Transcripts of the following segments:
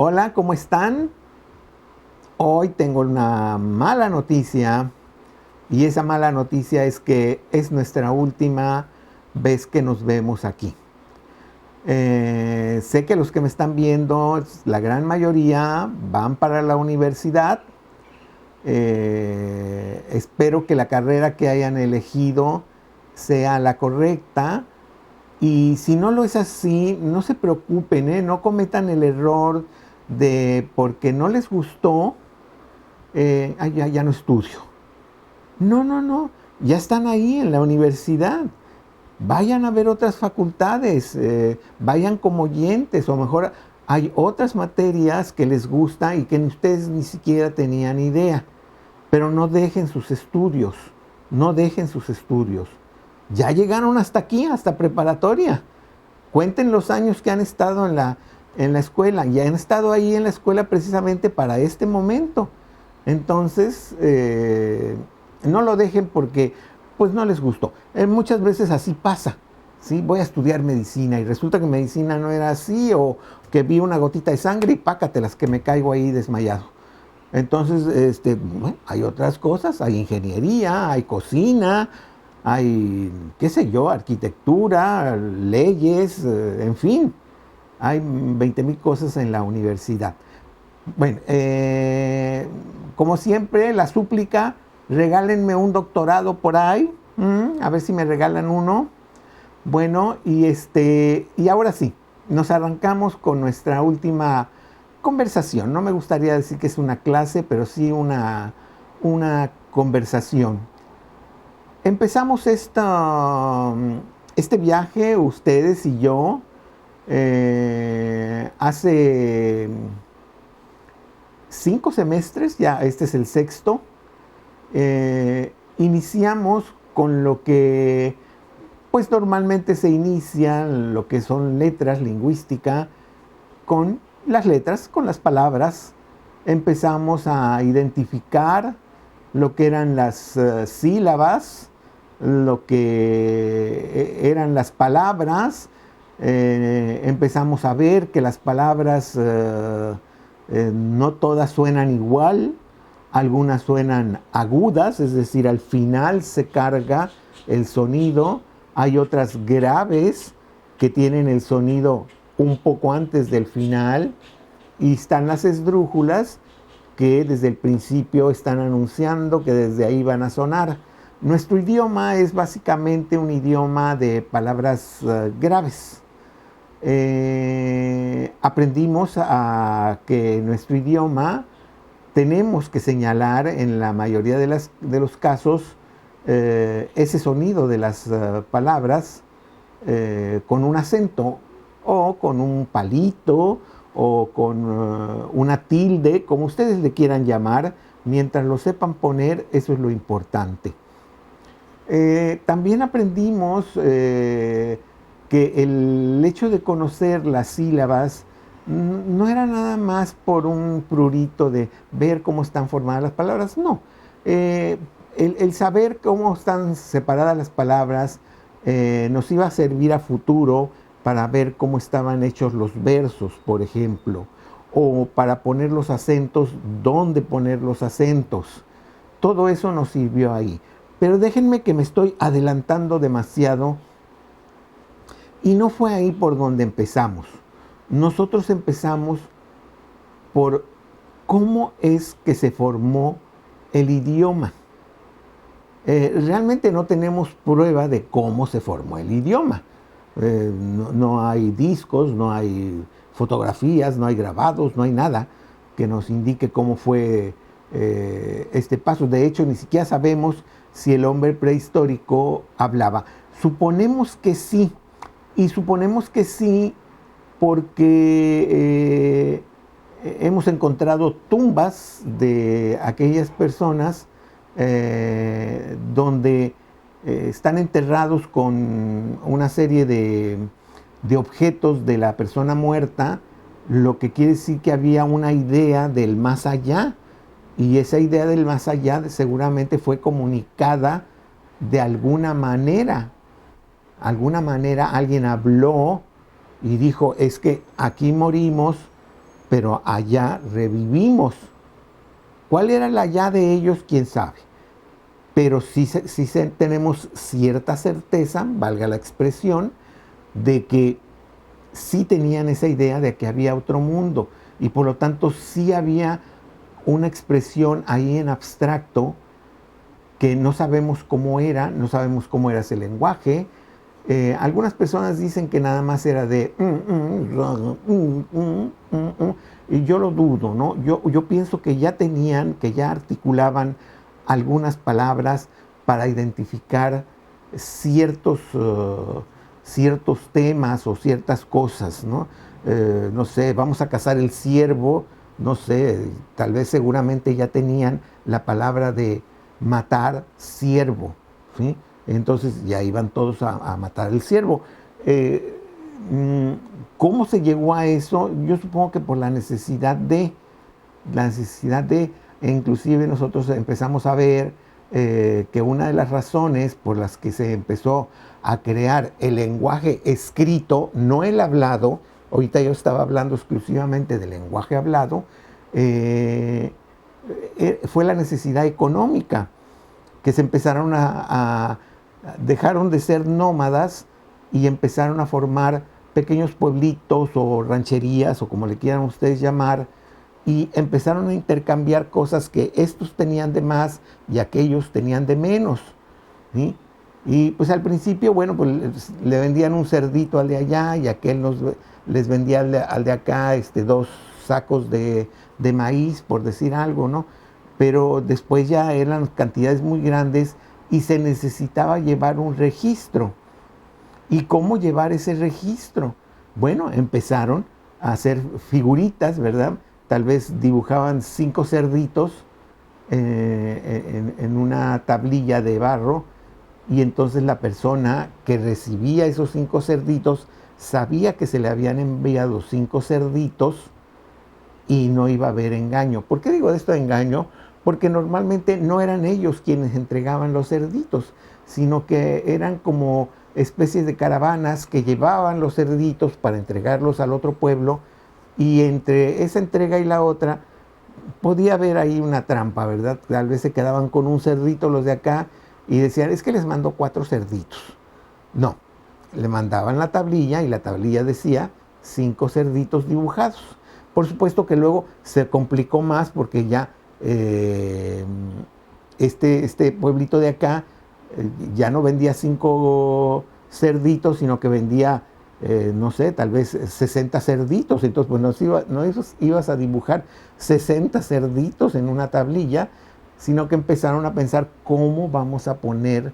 Hola, ¿cómo están? Hoy tengo una mala noticia y esa mala noticia es que es nuestra última vez que nos vemos aquí. Sé que los que me están viendo, la gran mayoría van para la universidad. Espero que la carrera que hayan elegido sea la correcta. Y si no lo es así, no se preocupen, no cometan el error de porque no les gustó, ya no estudio. No, no, no, ya están ahí en la universidad. Vayan a ver otras facultades, vayan como oyentes, o mejor hay otras materias que les gusta y que ustedes ni siquiera tenían idea. Pero no dejen sus estudios, no dejen sus estudios. Ya llegaron hasta aquí, hasta preparatoria. Cuenten los años que han estado en la escuela y han estado ahí en la escuela precisamente para este momento. Entonces, no lo dejen porque pues no les gustó. Muchas veces así pasa. ¿Sí? Voy a estudiar medicina y resulta que medicina no era así, o que vi una gotita de sangre y pácatelas que me caigo ahí desmayado. Entonces, bueno, hay otras cosas, hay ingeniería, hay cocina, hay, qué sé yo, arquitectura, leyes, en fin, hay 20,000 cosas en la universidad. Bueno, como siempre, la súplica, regálenme un doctorado por ahí, a ver si me regalan uno. Bueno, y ahora sí, nos arrancamos con nuestra última conversación. No me gustaría decir que es una clase, pero sí una conversación. Empezamos este viaje, ustedes y yo, hace 5 semestres, ya este es el sexto. Iniciamos con lo que pues normalmente se inicia, lo que son letras, lingüística, con las letras, con las palabras. Empezamos a identificar lo que eran las sílabas, lo que eran las palabras. Empezamos a ver que las palabras no todas suenan igual, algunas suenan agudas, es decir, al final se carga el sonido. Hay otras graves que tienen el sonido un poco antes del final, y están las esdrújulas que desde el principio están anunciando que desde ahí van a sonar. Nuestro idioma es básicamente un idioma de palabras graves. Aprendimos a que nuestro idioma tenemos que señalar en la mayoría de los casos ese sonido de las palabras con un acento o con un palito o con una tilde, como ustedes le quieran llamar. Mientras lo sepan poner, eso es lo importante. También aprendimos que el hecho de conocer las sílabas no era nada más por un prurito de ver cómo están formadas las palabras, no. El saber cómo están separadas las palabras nos iba a servir a futuro para ver cómo estaban hechos los versos, por ejemplo, o para poner los acentos, dónde poner los acentos. Todo eso nos sirvió ahí. Pero déjenme que me estoy adelantando demasiado, y no fue ahí por donde empezamos. Nosotros empezamos por cómo es que se formó el idioma. Realmente no tenemos prueba de cómo se formó el idioma. No hay discos, no hay fotografías, no hay grabados, no hay nada que nos indique cómo fue este paso. De hecho, ni siquiera sabemos si el hombre prehistórico hablaba. Suponemos que sí, y suponemos que sí porque hemos encontrado tumbas de aquellas personas donde están enterrados con una serie de objetos de la persona muerta, lo que quiere decir que había una idea del más allá, y esa idea del más allá seguramente fue comunicada de alguna manera. Alguien habló y dijo: es que aquí morimos pero allá revivimos. ¿Cuál era el allá de ellos? ¿Quién sabe? Pero sí tenemos cierta certeza, valga la expresión, de que sí tenían esa idea de que había otro mundo y por lo tanto sí había una expresión ahí en abstracto que no sabemos cómo era, no sabemos cómo era ese lenguaje. Algunas personas dicen que nada más era de y yo lo dudo, ¿no? Yo pienso que ya tenían, que ya articulaban algunas palabras para identificar ciertos temas o ciertas cosas, ¿no? No sé, vamos a cazar el ciervo, no sé, tal vez seguramente ya tenían la palabra de matar ciervo, ¿sí? Entonces ya iban todos a matar el ciervo. ¿Cómo se llegó a eso? Yo supongo que por la necesidad de, e inclusive nosotros empezamos a ver que una de las razones por las que se empezó a crear el lenguaje escrito, no el hablado, ahorita yo estaba hablando exclusivamente del lenguaje hablado, fue la necesidad económica, que se empezaron dejaron de ser nómadas y empezaron a formar pequeños pueblitos o rancherías o como le quieran ustedes llamar, y empezaron a intercambiar cosas que estos tenían de más y aquellos tenían de menos, ¿sí? Y pues al principio, bueno, pues le vendían un cerdito al de allá y aquel les vendía al de acá 2 sacos de maíz, por decir algo, ¿no? Pero después ya eran cantidades muy grandes y se necesitaba llevar un registro. ¿Y cómo llevar ese registro? Bueno, empezaron a hacer figuritas, ¿verdad? Tal vez dibujaban 5 cerditos en una tablilla de barro, y entonces la persona que recibía esos 5 cerditos sabía que se le habían enviado 5 cerditos y no iba a haber engaño. ¿Por qué digo esto de engaño? Porque normalmente no eran ellos quienes entregaban los cerditos, sino que eran como especies de caravanas que llevaban los cerditos para entregarlos al otro pueblo, y entre esa entrega y la otra podía haber ahí una trampa, ¿verdad? Tal vez se quedaban con un cerdito los de acá y decían, es que les mando 4 cerditos. No, le mandaban la tablilla y la tablilla decía 5 cerditos dibujados. Por supuesto que luego se complicó más porque ya este pueblito de acá ya no vendía 5 cerditos, sino que vendía, no sé, tal vez 60 cerditos. Entonces, pues no ibas a dibujar 60 cerditos en una tablilla, sino que empezaron a pensar cómo vamos a poner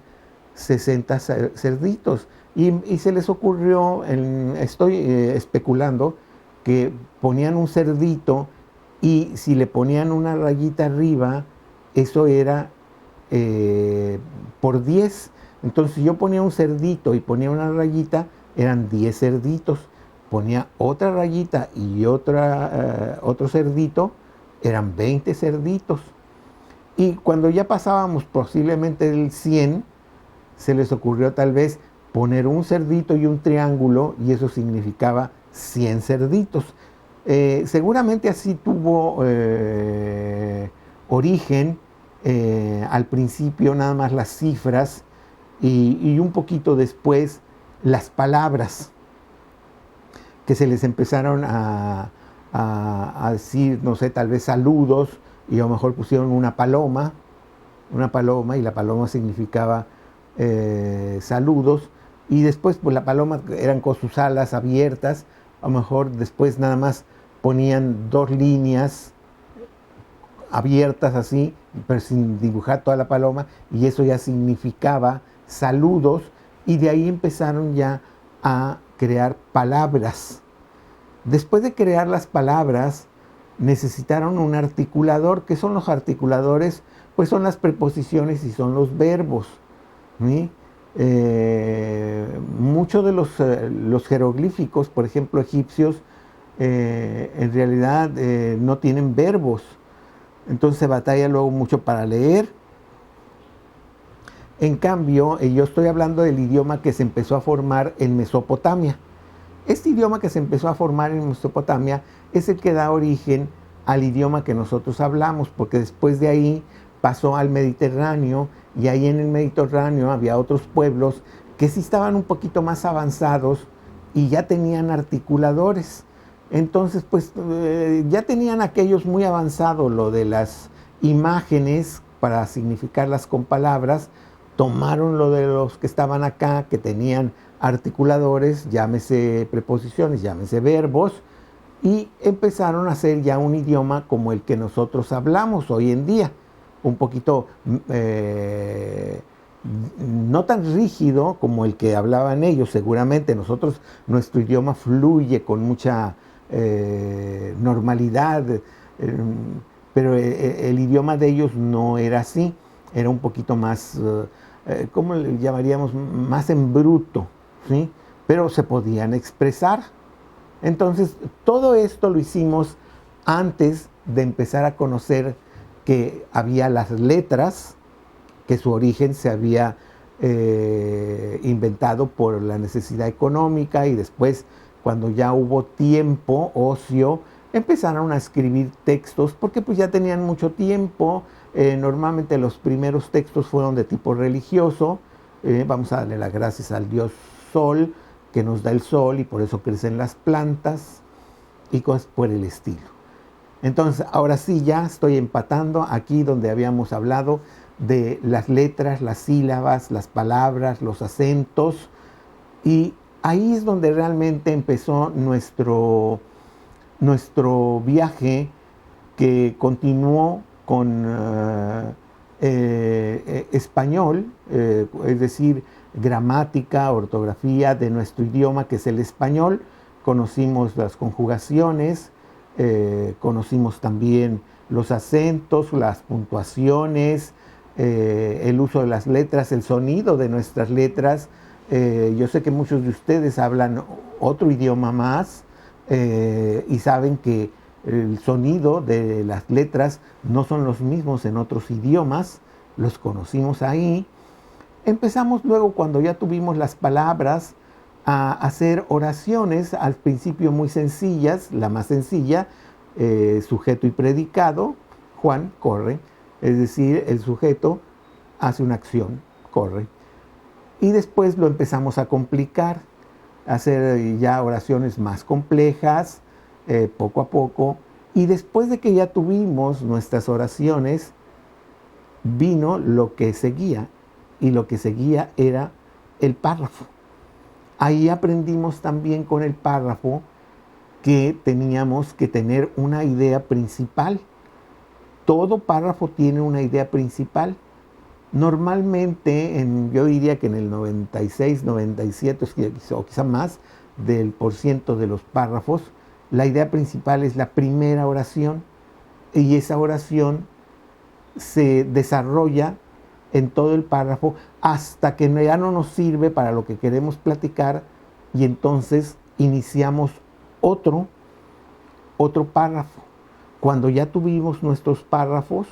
60 cerditos. Y se les ocurrió, estoy especulando, que ponían un cerdito y si le ponían una rayita arriba, eso era por 10. Entonces yo ponía un cerdito y ponía una rayita, eran 10 cerditos. Ponía otra rayita y otro cerdito, eran 20 cerditos. Y cuando ya pasábamos posiblemente del 100, se les ocurrió tal vez poner un cerdito y un triángulo, y eso significaba 100 cerditos. Seguramente así tuvo origen al principio nada más las cifras, y un poquito después las palabras, que se les empezaron a decir, no sé, tal vez saludos, y a lo mejor pusieron una paloma, y la paloma significaba saludos, y después pues la paloma eran con sus alas abiertas, a lo mejor después nada más ponían 2 líneas abiertas así, pero sin dibujar toda la paloma, y eso ya significaba saludos, y de ahí empezaron ya a crear palabras. Después de crear las palabras, necesitaron un articulador. ¿Qué son los articuladores? Pues son las preposiciones y son los verbos, ¿sí? Muchos de los jeroglíficos, por ejemplo, egipcios, en realidad no tienen verbos. Entonces se batalla luego mucho para leer. En cambio, yo estoy hablando del idioma que se empezó a formar en Mesopotamia. Este idioma que se empezó a formar en Mesopotamia es el que da origen al idioma que nosotros hablamos, porque después de ahí pasó al Mediterráneo, y ahí en el Mediterráneo había otros pueblos que sí estaban un poquito más avanzados y ya tenían articuladores. Entonces, pues ya tenían aquellos muy avanzado lo de las imágenes para significarlas con palabras, tomaron lo de los que estaban acá, que tenían articuladores, llámese preposiciones, llámese verbos, y empezaron a hacer ya un idioma como el que nosotros hablamos hoy en día, un poquito no tan rígido como el que hablaban ellos. Seguramente nuestro idioma fluye con mucha normalidad, pero el idioma de ellos no era así, era un poquito más, ¿cómo le llamaríamos? Más en bruto, ¿sí? Pero se podían expresar. Entonces, todo esto lo hicimos antes de empezar a conocer que había las letras, que su origen se había inventado por la necesidad económica, y después, cuando ya hubo tiempo, ocio, empezaron a escribir textos porque pues ya tenían mucho tiempo. Normalmente los primeros textos fueron de tipo religioso. Vamos a darle las gracias al dios Sol, que nos da el sol y por eso crecen las plantas y cosas por el estilo. Entonces, ahora sí ya estoy empatando aquí donde habíamos hablado de las letras, las sílabas, las palabras, los acentos, y ahí es donde realmente empezó nuestro viaje, que continuó con español, es decir, gramática, ortografía de nuestro idioma, que es el español. Conocimos las conjugaciones, conocimos también los acentos, las puntuaciones, el uso de las letras, el sonido de nuestras letras. Yo sé que muchos de ustedes hablan otro idioma más y saben que el sonido de las letras no son los mismos en otros idiomas. Los conocimos ahí. Empezamos luego, cuando ya tuvimos las palabras, a hacer oraciones, al principio muy sencillas. La más sencilla, sujeto y predicado. Juan corre, es decir, el sujeto hace una acción, corre. Y después lo empezamos a complicar, a hacer ya oraciones más complejas, poco a poco. Y después de que ya tuvimos nuestras oraciones, vino lo que seguía, y lo que seguía era el párrafo. Ahí aprendimos también con el párrafo que teníamos que tener una idea principal. Todo párrafo tiene una idea principal. Normalmente, yo diría que en el 96, 97 o quizá más del % de los párrafos, la idea principal es la primera oración, y esa oración se desarrolla en todo el párrafo hasta que ya no nos sirve para lo que queremos platicar, y entonces iniciamos otro párrafo. Cuando ya tuvimos nuestros párrafos,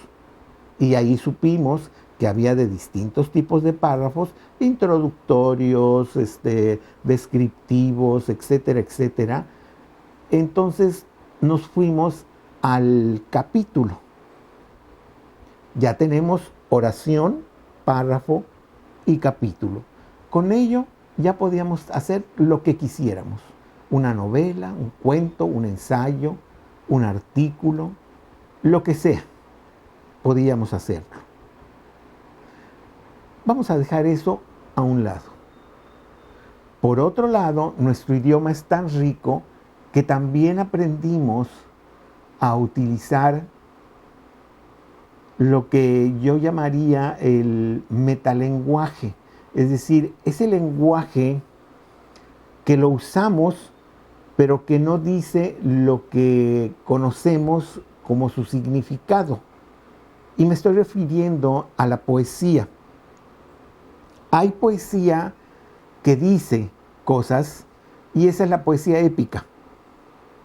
y ahí supimos que había de distintos tipos de párrafos, introductorios, descriptivos, etcétera, etcétera, entonces nos fuimos al capítulo. Ya tenemos oración, párrafo y capítulo. Con ello ya podíamos hacer lo que quisiéramos: una novela, un cuento, un ensayo, un artículo, lo que sea, podíamos hacerlo. Vamos a dejar eso a un lado. Por otro lado, nuestro idioma es tan rico que también aprendimos a utilizar lo que yo llamaría el metalenguaje, es decir, ese lenguaje que lo usamos, pero que no dice lo que conocemos como su significado. Y me estoy refiriendo a la poesía. Hay poesía que dice cosas, y esa es la poesía épica.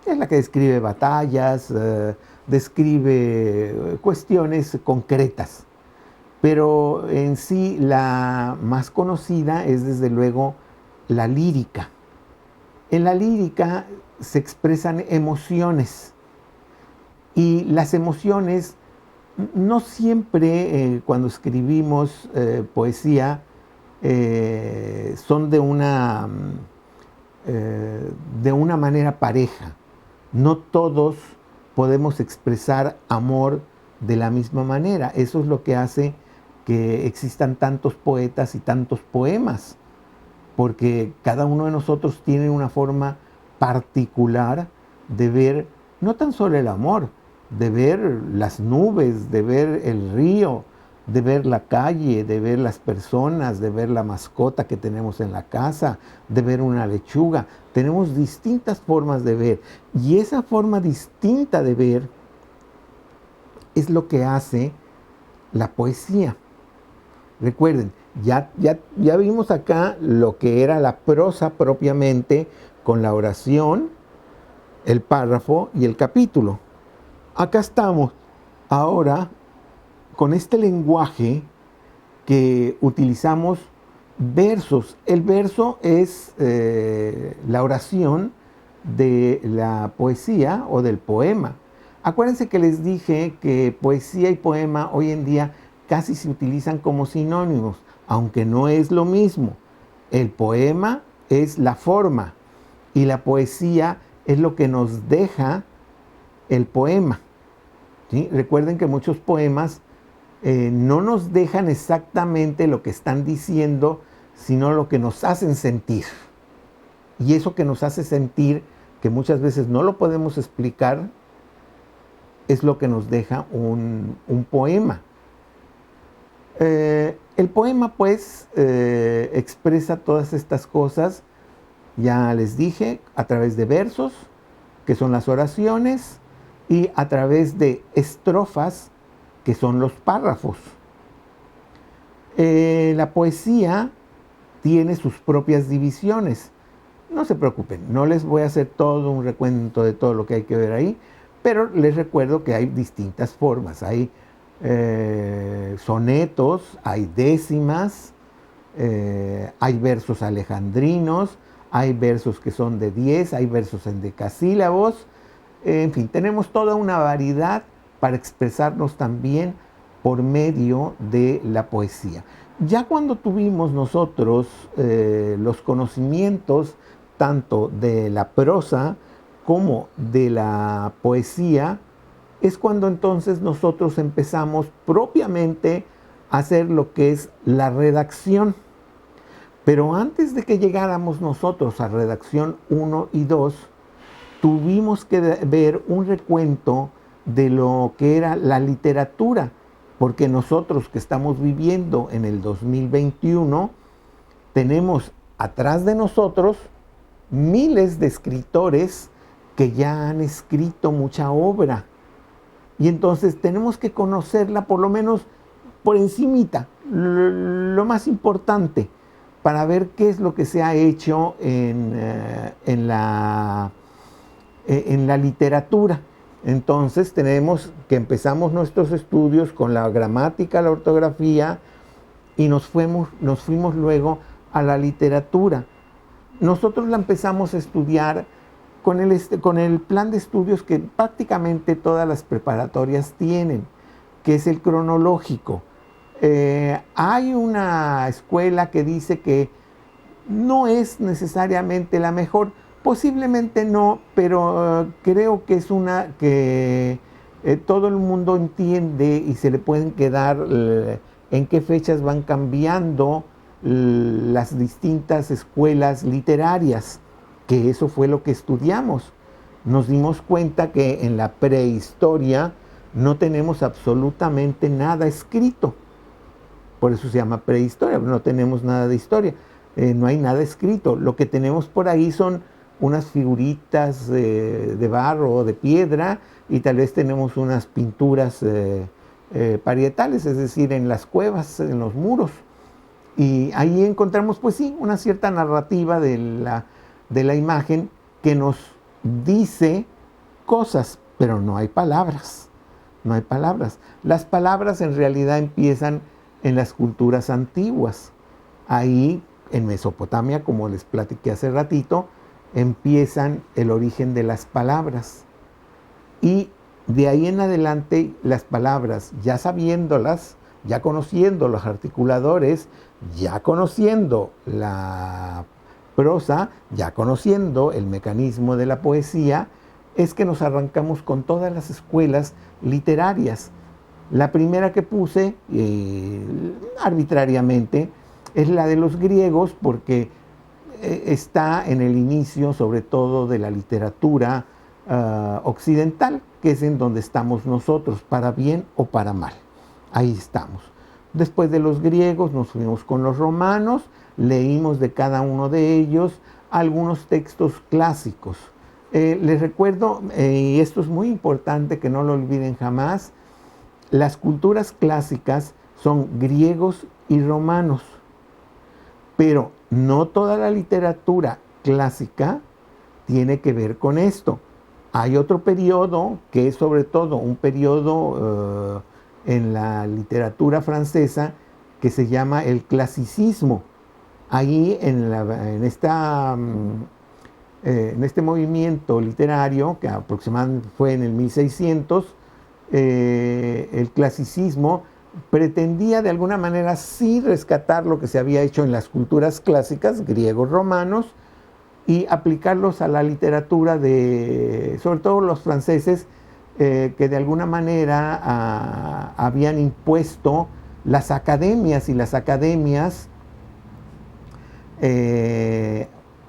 Es la que describe batallas, describe cuestiones concretas. Pero en sí la más conocida es desde luego la lírica. En la lírica se expresan emociones. Y las emociones no siempre cuando escribimos poesía son de una manera pareja. No todos podemos expresar amor de la misma manera. Eso es lo que hace que existan tantos poetas y tantos poemas, porque cada uno de nosotros tiene una forma particular de ver no tan solo el amor, de ver las nubes, de ver el río, de ver la calle, de ver las personas, de ver la mascota que tenemos en la casa, de ver una lechuga. Tenemos distintas formas de ver, y esa forma distinta de ver es lo que hace la poesía. Recuerden, ya vimos acá lo que era la prosa propiamente, con la oración, el párrafo y el capítulo. Acá estamos ahora con este lenguaje que utilizamos versos. El verso es la oración de la poesía o del poema. Acuérdense que les dije que poesía y poema hoy en día casi se utilizan como sinónimos, aunque no es lo mismo. El poema es la forma y la poesía es lo que nos deja el poema. ¿Sí? Recuerden que muchos poemas no nos dejan exactamente lo que están diciendo, sino lo que nos hacen sentir. Y eso que nos hace sentir, que muchas veces no lo podemos explicar, es lo que nos deja un poema. El poema, pues, expresa todas estas cosas, ya les dije, a través de versos, que son las oraciones, y a través de estrofas, que son los párrafos. La poesía tiene sus propias divisiones. No se preocupen, no les voy a hacer todo un recuento de todo lo que hay que ver ahí, pero les recuerdo que hay distintas formas. Hay sonetos, hay décimas, hay versos alejandrinos, hay versos que son de 10, hay versos en decasílabos. En fin, tenemos toda una variedad para expresarnos también por medio de la poesía. Ya cuando tuvimos nosotros los conocimientos tanto de la prosa como de la poesía, es cuando entonces nosotros empezamos propiamente a hacer lo que es la redacción. Pero antes de que llegáramos nosotros a redacción 1 y 2, tuvimos que ver un recuento de lo que era la literatura, porque nosotros que estamos viviendo en el 2021, tenemos atrás de nosotros miles de escritores que ya han escrito mucha obra. Y entonces tenemos que conocerla por lo menos por encimita, lo más importante, para ver qué es lo que se ha hecho en la literatura. Entonces tenemos que empezamos nuestros estudios con la gramática, la ortografía, y nos fuimos luego a la literatura. Nosotros la empezamos a estudiar con el plan de estudios que prácticamente todas las preparatorias tienen, que es el cronológico. Hay una escuela que dice que no es necesariamente la mejor, posiblemente no, pero creo que es una que todo el mundo entiende y se le pueden quedar en qué fechas van cambiando las distintas escuelas literarias, que eso fue lo que estudiamos. Nos dimos cuenta que en la prehistoria no tenemos absolutamente nada escrito. Por eso se llama prehistoria, no tenemos nada de historia, no hay nada escrito. Lo que tenemos por ahí son unas figuritas de barro o de piedra, y tal vez tenemos unas pinturas parietales, es decir, en las cuevas, en los muros. Y ahí encontramos, pues sí, una cierta narrativa de la imagen que nos dice cosas, pero no hay palabras. No hay palabras. Las palabras en realidad empiezan en las culturas antiguas. Ahí en Mesopotamia, como les platiqué hace ratito, empiezan el origen de las palabras. Y de ahí en adelante las palabras, ya sabiéndolas, ya conociendo los articuladores, ya conociendo la prosa, ya conociendo el mecanismo de la poesía, es que nos arrancamos con todas las escuelas literarias. La primera que puse, arbitrariamente, es la de los griegos, porque está en el inicio, sobre todo, de la literatura occidental, que es en donde estamos nosotros, para bien o para mal. Ahí estamos. Después de los griegos nos fuimos con los romanos, leímos de cada uno de ellos algunos textos clásicos. Les recuerdo, y esto es muy importante que no lo olviden jamás, las culturas clásicas son griegos y romanos, pero no toda la literatura clásica tiene que ver con esto. Hay otro periodo que es sobre todo un periodo en la literatura francesa que se llama el clasicismo. Ahí en este movimiento literario, que aproximadamente fue en el 1600, el clasicismo pretendía de alguna manera sí rescatar lo que se había hecho en las culturas clásicas, griegos, romanos, y aplicarlos a la literatura de, sobre todo los franceses, que de alguna manera habían impuesto las academias, y las academias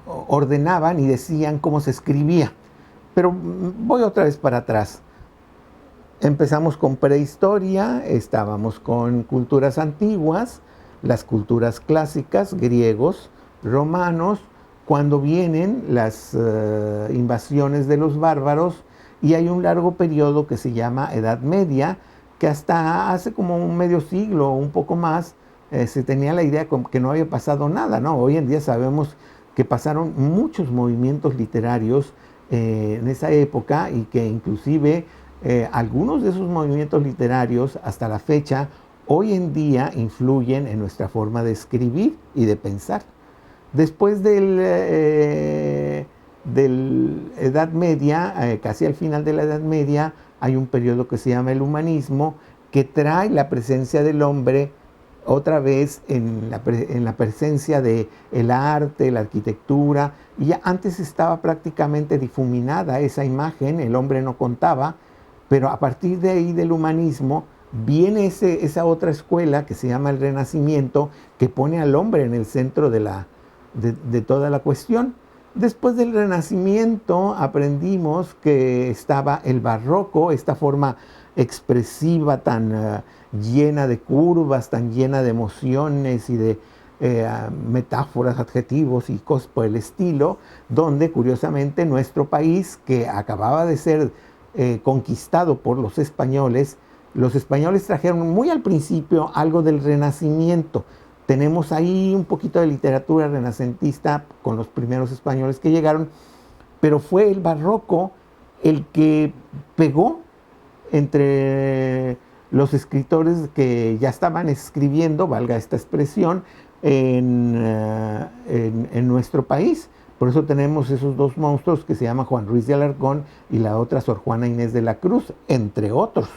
ordenaban y decían cómo se escribía. Pero voy otra vez para atrás. Empezamos con prehistoria, estábamos con culturas antiguas, las culturas clásicas, griegos, romanos, cuando vienen las invasiones de los bárbaros, y hay un largo periodo que se llama Edad Media, que hasta hace como un medio siglo o un poco más se tenía la idea que no había pasado nada, ¿no? Hoy en día sabemos que pasaron muchos movimientos literarios en esa época, y que inclusive algunos de esos movimientos literarios hasta la fecha, hoy en día, influyen en nuestra forma de escribir y de pensar. Después del Edad Media, casi al final de la Edad Media, hay un periodo que se llama el humanismo, que trae la presencia del hombre otra vez en la presencia del arte, la arquitectura, y ya antes estaba prácticamente difuminada esa imagen, el hombre no contaba, pero a partir de ahí del humanismo viene esa otra escuela que se llama el Renacimiento, que pone al hombre en el centro de toda la cuestión. Después del Renacimiento aprendimos que estaba el Barroco, esta forma expresiva tan llena de curvas, tan llena de emociones y de metáforas, adjetivos y cosas por el estilo, donde curiosamente nuestro país, que acababa de ser conquistado por los españoles trajeron muy al principio algo del Renacimiento. Tenemos ahí un poquito de literatura renacentista con los primeros españoles que llegaron, pero fue el Barroco el que pegó entre los escritores que ya estaban escribiendo, valga esta expresión, en nuestro país. Por eso tenemos esos dos monstruos que se llaman Juan Ruiz de Alarcón y la otra Sor Juana Inés de la Cruz, entre otros.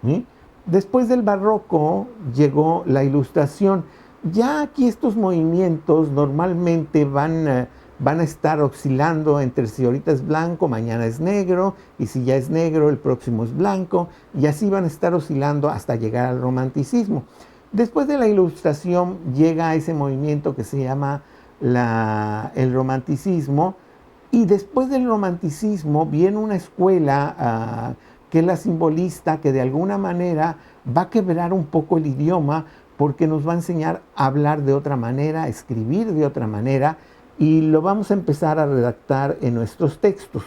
¿Sí? Después del Barroco llegó la Ilustración. Ya aquí estos movimientos normalmente van a estar oscilando entre si ahorita es blanco, mañana es negro, y si ya es negro, el próximo es blanco, y así van a estar oscilando hasta llegar al Romanticismo. Después de la Ilustración llega ese movimiento que se llama el Romanticismo, y después del Romanticismo viene una escuela que es la simbolista, que de alguna manera va a quebrar un poco el idioma, porque nos va a enseñar a hablar de otra manera, a escribir de otra manera, y lo vamos a empezar a redactar en nuestros textos.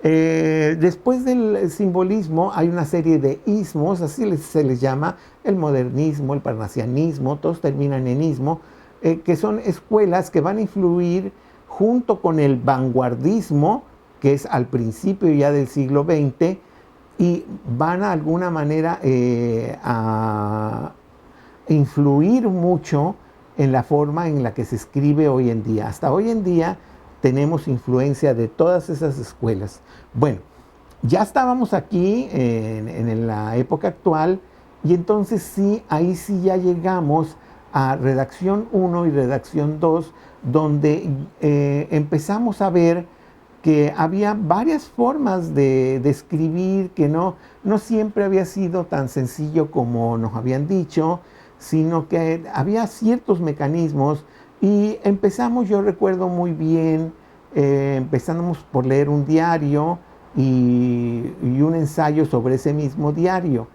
Después del simbolismo hay una serie de ismos, así se les llama, el modernismo, el parnasianismo, todos terminan en ismo, que son escuelas que van a influir junto con el vanguardismo, que es al principio ya del siglo XX, y van a alguna manera a influir mucho en la forma en la que se escribe hoy en día. Hasta hoy en día tenemos influencia de todas esas escuelas. Bueno, ya estábamos aquí en la época actual y entonces sí, ahí sí ya llegamos a redacción 1 y redacción 2, donde empezamos a ver que había varias formas de escribir, que no siempre había sido tan sencillo como nos habían dicho, sino que había ciertos mecanismos y empezamos, yo recuerdo muy bien, empezamos por leer un diario y un ensayo sobre ese mismo diario.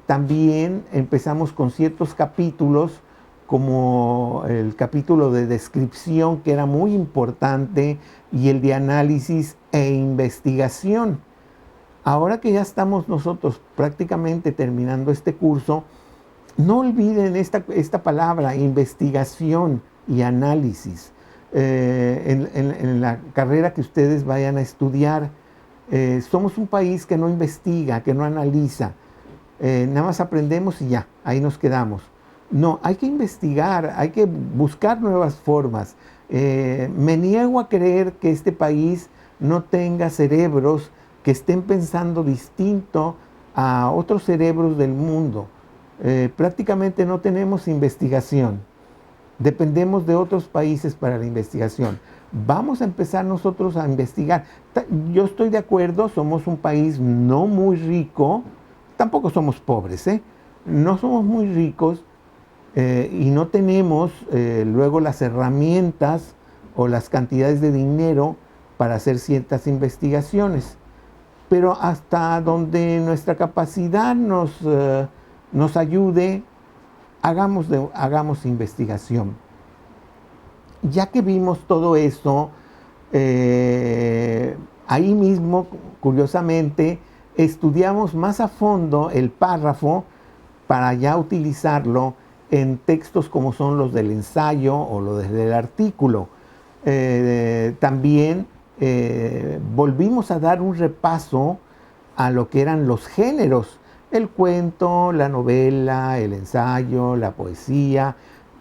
También empezamos con ciertos capítulos, como el capítulo de descripción, que era muy importante, y el de análisis e investigación. Ahora que ya estamos nosotros prácticamente terminando este curso, no olviden esta palabra, investigación y análisis. En la carrera que ustedes vayan a estudiar, somos un país que no investiga, que no analiza. Nada más aprendemos y ya, ahí nos quedamos. No, hay que investigar, hay que buscar nuevas formas. Me niego a creer que este país no tenga cerebros que estén pensando distinto a otros cerebros del mundo. Prácticamente no tenemos investigación. Dependemos de otros países para la investigación. Vamos a empezar nosotros a investigar. Yo estoy de acuerdo, somos un país no muy rico, tampoco somos pobres, no somos muy ricos, y no tenemos luego las herramientas o las cantidades de dinero para hacer ciertas investigaciones. Pero hasta donde nuestra capacidad nos ayude, hagamos investigación. Ya que vimos todo eso, ahí mismo, curiosamente, estudiamos más a fondo el párrafo para ya utilizarlo en textos como son los del ensayo o los del artículo. También volvimos a dar un repaso a lo que eran los géneros: el cuento, la novela, el ensayo, la poesía,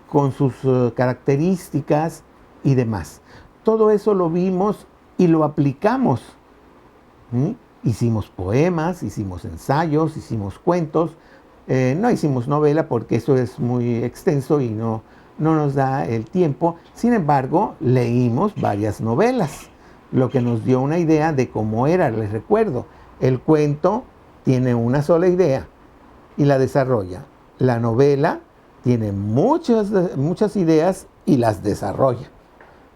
con sus características y demás. Todo eso lo vimos y lo aplicamos. Hicimos poemas, hicimos ensayos, hicimos cuentos. No hicimos novela porque eso es muy extenso y no nos da el tiempo. Sin embargo, leímos varias novelas, lo que nos dio una idea de cómo era. Les recuerdo, el cuento tiene una sola idea y la desarrolla. La novela tiene muchas ideas y las desarrolla.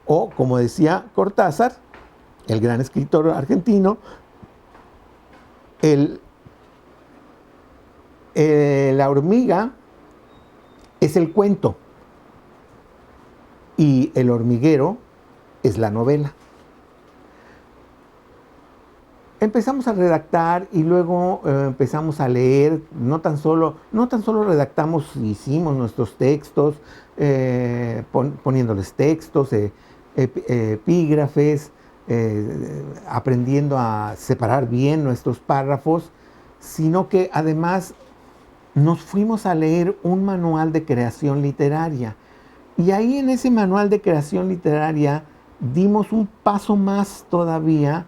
O, como decía Cortázar, el gran escritor argentino, la hormiga es el cuento y el hormiguero es la novela. Empezamos a redactar y luego empezamos a leer. No tan solo redactamos, hicimos nuestros textos, poniéndoles textos, epígrafes, aprendiendo a separar bien nuestros párrafos, sino que además nos fuimos a leer un manual de creación literaria. Y ahí, en ese manual de creación literaria, dimos un paso más todavía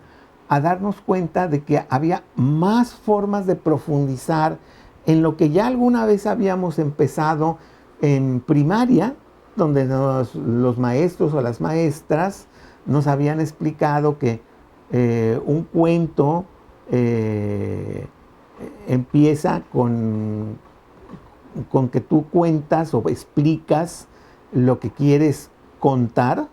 a darnos cuenta de que había más formas de profundizar en lo que ya alguna vez habíamos empezado en primaria, donde los maestros o las maestras nos habían explicado que un cuento empieza con que tú cuentas o explicas lo que quieres contar,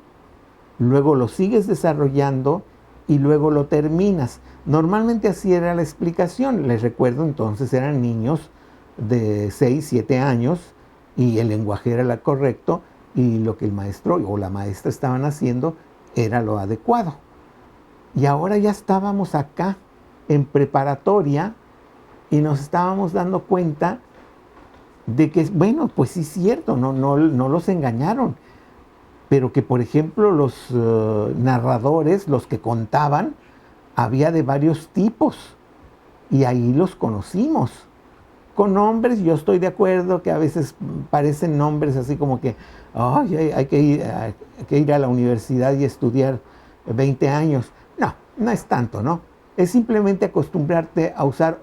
luego lo sigues desarrollando y luego lo terminas. Normalmente así era la explicación. Les recuerdo, entonces eran niños de 6, 7 años y el lenguaje era lo correcto y lo que el maestro o la maestra estaban haciendo era lo adecuado. Y ahora ya estábamos acá en preparatoria y nos estábamos dando cuenta de que, bueno, pues sí es cierto, no los engañaron, pero que, por ejemplo, los narradores, los que contaban, había de varios tipos y ahí los conocimos. con nombres, yo estoy de acuerdo que a veces parecen nombres así como que "Ay, hay que ir a la universidad y estudiar 20 años. No, no es tanto, ¿no? Es simplemente acostumbrarte a usar